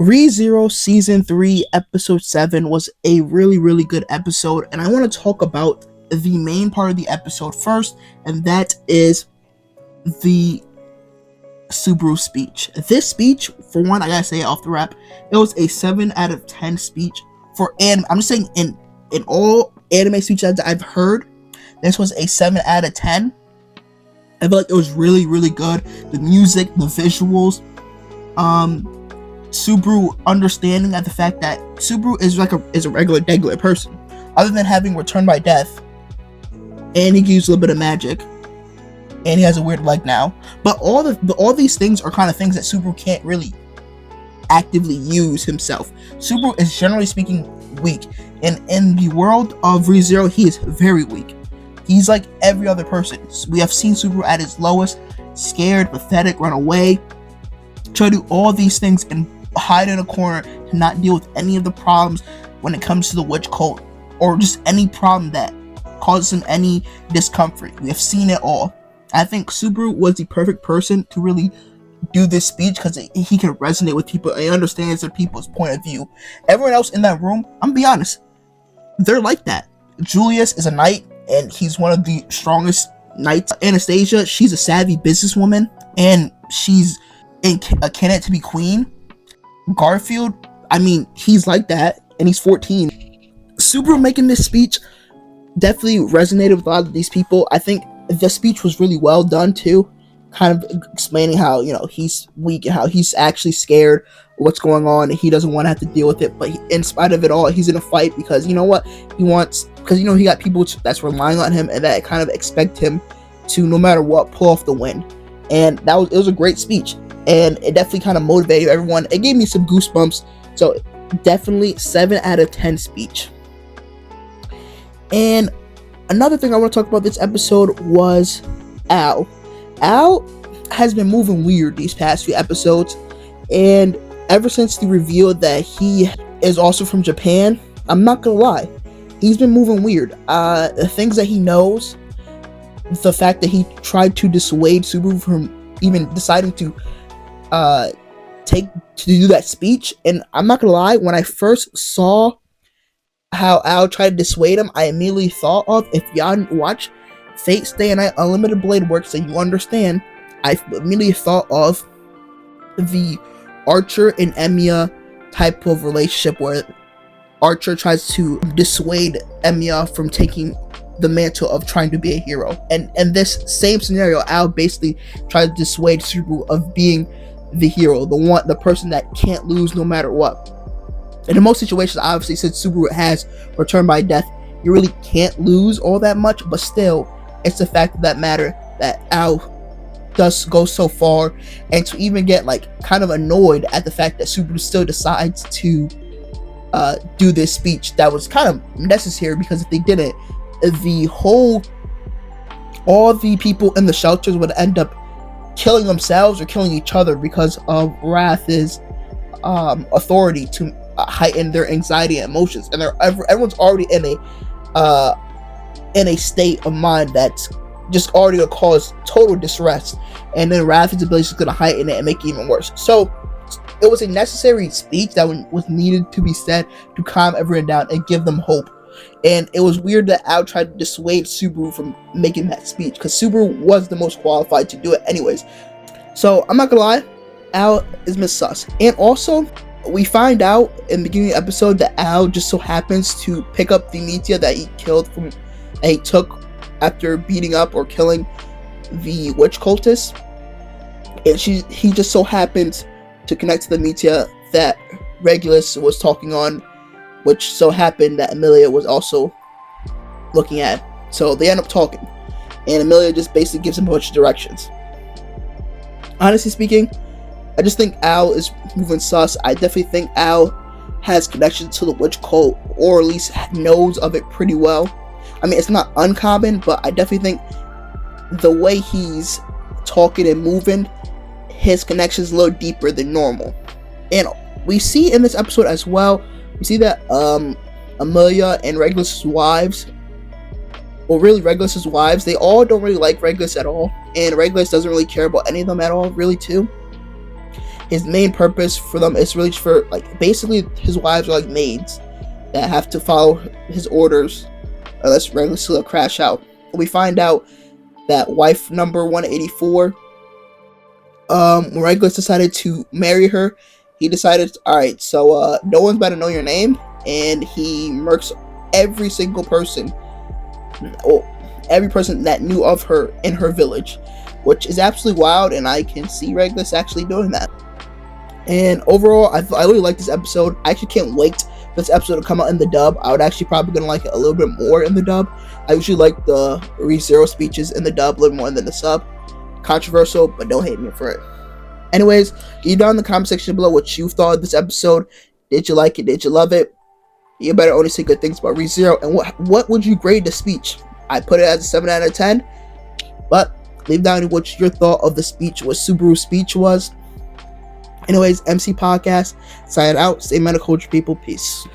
ReZero Season 3, Episode 7 was a really, really good episode, and I want to talk about the main part of the episode first, and that is the Subaru speech. This speech, for one, I gotta say it off the rap, it was a 7 out of 10 speech for anime. I'm just saying, in all anime speeches that I've heard, this was a 7 out of 10. I feel like it was really, really good. The music, the visuals, Subaru understanding at the fact that Subaru is a regular person, other than having returned by death, and he can use a little bit of magic, and he has a weird leg now. But all these things are kind of things that Subaru can't really actively use himself. Subaru is generally speaking weak, and in the world of ReZero, he is very weak. He's like every other person. We have seen Subaru at his lowest, scared, pathetic, run away, try to do all these things and hide in a corner to not deal with any of the problems when it comes to the witch cult, or just any problem that causes him any discomfort. We have seen it all. I think Subaru was the perfect person to really do this speech because he can resonate with people and understands their people's point of view. Everyone else in that room, I'm gonna be honest, they're like that. Julius is a knight, and he's one of the strongest knights. Anastasia, she's a savvy businesswoman, and she's a candidate to be queen. Garfield, I mean, he's like that, and he's 14. Subaru making this speech definitely resonated with a lot of these people. I think the speech was really well done too, kind of explaining how, he's weak and how he's actually scared of what's going on and he doesn't want to have to deal with it, but in spite of it all, he's in a fight because he got people that's relying on him and that kind of expect him to, no matter what, pull off the win. And it was a great speech, and it definitely kind of motivated everyone. It gave me some goosebumps, so definitely 7 out of 10 speech. And another thing I want to talk about this episode was Al. Al has been moving weird these past few episodes, and ever since the reveal that he is also from Japan, I'm not gonna lie, he's been moving weird. The things that he knows, the fact that he tried to dissuade Subaru from even deciding to do that speech, and I'm not gonna lie, when I first saw how Al tried to dissuade him, I immediately thought of, if y'all watch Fate Stay Night Unlimited Blade Works, so you understand, I immediately thought of the Archer and Emiya type of relationship where Archer tries to dissuade Emiya from taking the mantle of trying to be a hero. And in this same scenario, Al basically tried to dissuade Subaru of being the hero, the person that can't lose no matter what. And in most situations, obviously, since Subaru has returned by death, you really can't lose all that much, but still, it's the fact of that matter that Al does go so far, and to even get kind of annoyed at the fact that Subaru still decides to do this speech that was kind of necessary, because if they didn't, all the people in the shelters would end up killing themselves or killing each other because of Wrath's authority to heighten their anxiety and emotions, and everyone's already in a state of mind that's just already gonna cause total distress, and then Wrath's ability is gonna heighten it and make it even worse. So it was a necessary speech that was needed to be said to calm everyone down and give them hope. And it was weird that Al tried to dissuade Subaru from making that speech, because Subaru was the most qualified to do it anyways. So I'm not gonna lie, Al is Miss Sus. And also, we find out in the beginning of the episode that Al just so happens to pick up the Meteor that he took after beating up or killing the witch cultist, and he just so happens to connect to the Meteor that Regulus was talking on, which so happened that Emilia was also looking at. So they end up talking, and Emilia just basically gives him a bunch of directions. Honestly speaking, I just think Al is moving sus. I definitely think Al has connections to the witch cult, or at least knows of it pretty well. I mean, it's not uncommon, but I definitely think the way he's talking and moving, his connection is a little deeper than normal. And we see in this episode as well, we see that Emilia and Regulus's wives, they all don't really like Regulus at all, and Regulus doesn't really care about any of them at all, really, too. his main purpose for them is really for, like, basically his wives are like maids that have to follow his orders unless Regulus crash out. We find out that wife number 184, when Regulus decided to marry her, he decided, alright, so no one's about to know your name, and he murks every single person, or every person that knew of her in her village, which is absolutely wild, and I can see Regulus actually doing that. And overall, I really like this episode. I actually can't wait for this episode to come out in the dub. I would actually probably gonna like it a little bit more in the dub. I usually like the ReZero speeches in the dub a little more than the sub. Controversial, but don't hate me for it. Anyways, leave down in the comment section below what you thought of this episode. Did you like it? Did you love it? You better only say good things about ReZero. And what would you grade the speech? I put it as a 7 out of 10. But leave down what your thought of the speech, what Subaru's speech was. Anyways, MC Podcast, sign out. Stay medical, people. Peace.